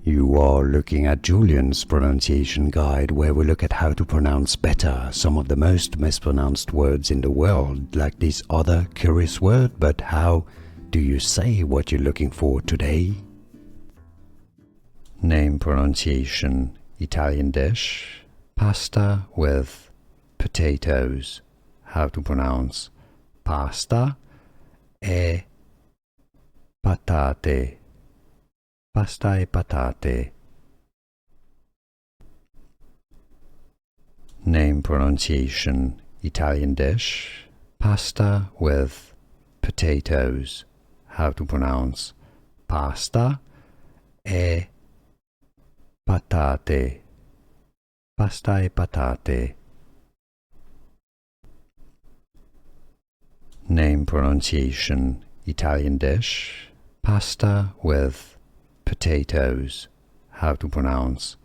You are looking at Julian's pronunciation guide, where we look at how to pronounce better some of the most mispronounced words in the world, like this other curious word. But how do you say what you're looking for today? Name pronunciation: Italian dish, pasta with potatoes. How to pronounce pasta e patate. Pasta e patate. Name pronunciation: Italian dish, pasta with potatoes. How to pronounce pasta e patate. Pasta e patate. Name pronunciation: Italian dish, pasta with potatoes. How to pronounce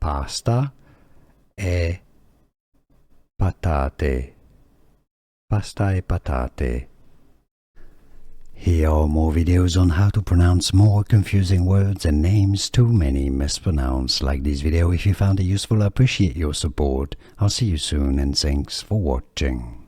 pasta e patate. Pasta e patate. Here are more videos on how to pronounce more confusing words and names too many mispronounced. Like this video if you found it useful. I appreciate your support. I'll see you soon and thanks for watching.